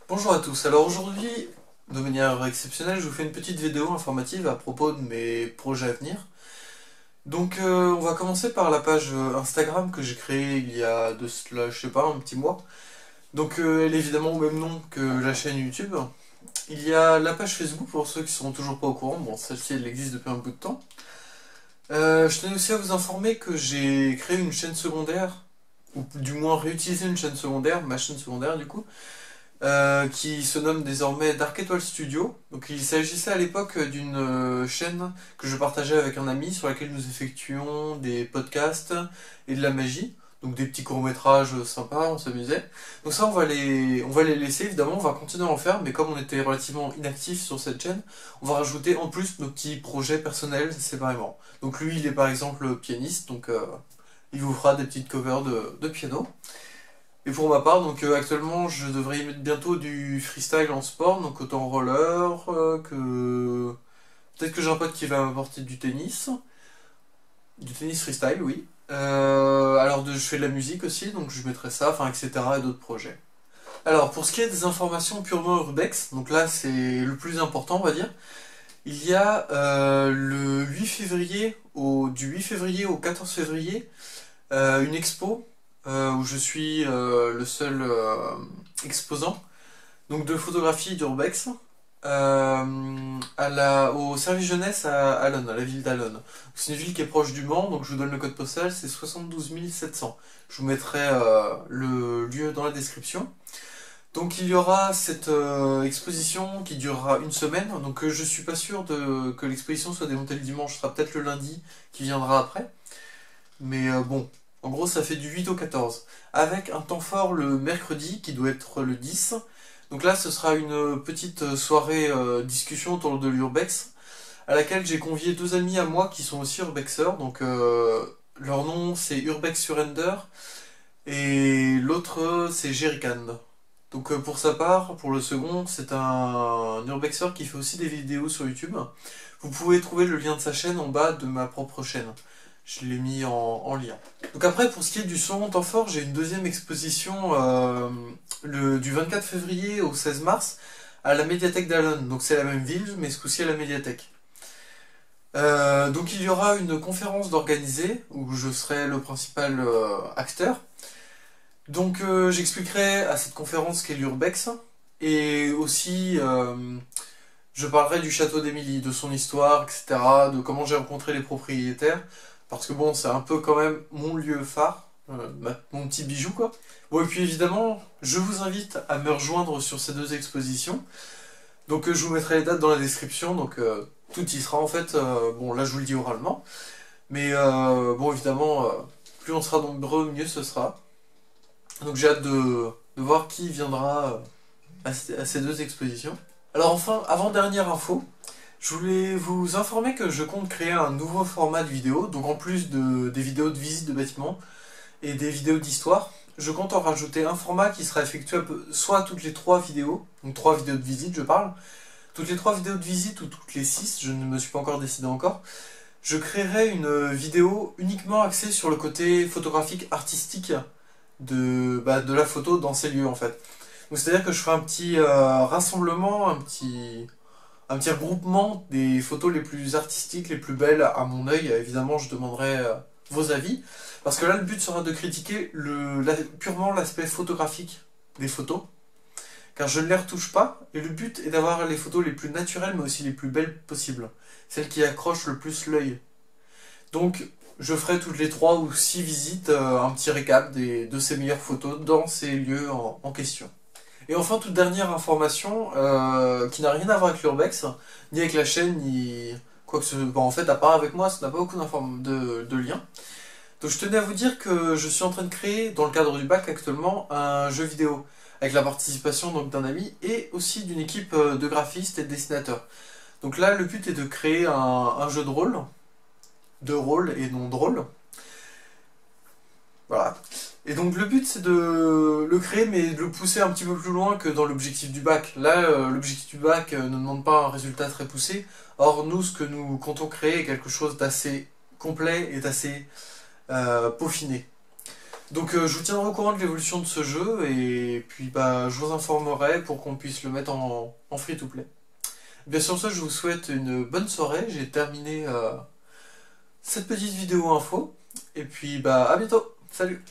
Bonjour à tous, alors aujourd'hui, de manière exceptionnelle, je vous fais une petite vidéo informative à propos de mes projets à venir. Donc on va commencer par la page Instagram que j'ai créée il y a de cela, je sais pas, un petit mois. Donc elle est évidemment au même nom que la chaîne YouTube. Il y a la page Facebook pour ceux qui sont toujours pas au courant, bon celle-ci elle existe depuis un bout de temps. Je tenais aussi à vous informer que j'ai créé une chaîne secondaire, ou du moins réutilisé une chaîne secondaire, ma chaîne secondaire du coup, qui se nomme désormais Dark Étoile Studio. Donc il s'agissait à l'époque d'une chaîne que je partageais avec un ami sur laquelle nous effectuions des podcasts et de la magie. Donc des petits courts-métrages sympas, on s'amusait. Donc ça on va les laisser évidemment, on va continuer à en faire, mais comme on était relativement inactif sur cette chaîne, on va rajouter en plus nos petits projets personnels séparément. Donc lui il est par exemple pianiste, donc il vous fera des petites covers de piano. Et pour ma part, donc actuellement, je devrais y mettre bientôt du freestyle en sport, donc autant roller que... Peut-être que j'ai un pote qui va m'apporter du tennis freestyle, oui. Je fais de la musique aussi, donc je mettrai ça, enfin, etc. et d'autres projets. Alors, pour ce qui est des informations purement urbex, donc là, c'est le plus important, on va dire. Il y a le 8 février, du 8 février au 14 février, une expo où je suis le seul exposant donc de photographie d'urbex au service jeunesse à Allonne, à la ville d'Allonne. C'est une ville qui est proche du Mans, donc je vous donne le code postal, c'est 72 700. Je vous mettrai le lieu dans la description. Donc il y aura cette exposition qui durera une semaine, donc je suis pas sûr que l'exposition soit démontée le dimanche, ce sera peut-être le lundi qui viendra après. Mais bon, en gros, ça fait du 8 au 14. Avec un temps fort le mercredi, qui doit être le 10. Donc là, ce sera une petite soirée discussion autour de l'urbex, à laquelle j'ai convié deux amis à moi qui sont aussi urbexeurs. Donc leur nom, c'est Urbex Surrender, et l'autre, c'est Jerrycan. Donc pour sa part, pour le second, c'est un urbexeur qui fait aussi des vidéos sur YouTube. Vous pouvez trouver le lien de sa chaîne en bas de ma propre chaîne. Je l'ai mis en lien. Donc après, pour ce qui est du second temps fort, j'ai une deuxième exposition du 24 février au 16 mars à la médiathèque d'Allonne. Donc c'est la même ville, mais ce coup-ci à la médiathèque. Donc il y aura une conférence d'organiser, où je serai le principal acteur. Donc j'expliquerai à cette conférence qu'est l'urbex, et aussi je parlerai du château d'Émilie, de son histoire, etc., de comment j'ai rencontré les propriétaires, parce que bon, c'est un peu quand même mon lieu phare, mon petit bijou quoi. Bon, et puis évidemment, je vous invite à me rejoindre sur ces deux expositions. Donc je vous mettrai les dates dans la description, donc tout y sera en fait. Bon, là je vous le dis oralement, mais bon, évidemment, plus on sera nombreux, mieux ce sera. Donc j'ai hâte de voir qui viendra à ces deux expositions. Alors enfin, avant-dernière info, je voulais vous informer que je compte créer un nouveau format de vidéo, donc en plus des vidéos de visite de bâtiments et des vidéos d'histoire, je compte en rajouter un format qui sera effectué soit toutes les trois vidéos, donc trois vidéos de visite je parle, toutes les trois vidéos de visite ou toutes les six, je ne me suis pas encore décidé encore, je créerai une vidéo uniquement axée sur le côté photographique artistique de la photo dans ces lieux en fait. Donc c'est-à-dire que je ferai un petit rassemblement, un petit regroupement des photos les plus artistiques, les plus belles à mon œil. Évidemment, je demanderai vos avis. Parce que là, le but sera de critiquer purement l'aspect photographique des photos. Car je ne les retouche pas. Et le but est d'avoir les photos les plus naturelles, mais aussi les plus belles possibles. Celles qui accrochent le plus l'œil. Donc, je ferai toutes les 3 ou 6 visites un petit récap de ces meilleures photos dans ces lieux en question. Et enfin, toute dernière information, qui n'a rien à voir avec l'urbex, ni avec la chaîne, ni quoi que ce soit. Bon, en fait, à part avec moi, ça n'a pas beaucoup de liens. Donc je tenais à vous dire que je suis en train de créer, dans le cadre du bac actuellement, un jeu vidéo, avec la participation donc d'un ami, et aussi d'une équipe de graphistes et de dessinateurs. Donc là, le but est de créer un jeu de rôle et non drôle. Voilà. Et donc le but c'est de le créer mais de le pousser un petit peu plus loin que dans l'objectif du bac. Là l'objectif du bac ne demande pas un résultat très poussé. Or nous ce que nous comptons créer est quelque chose d'assez complet et d'assez peaufiné. Donc je vous tiendrai au courant de l'évolution de ce jeu et puis bah je vous informerai pour qu'on puisse le mettre en free-to-play. Bien sûr, ça, je vous souhaite une bonne soirée. J'ai terminé cette petite vidéo info. Et puis bah à bientôt. Salut!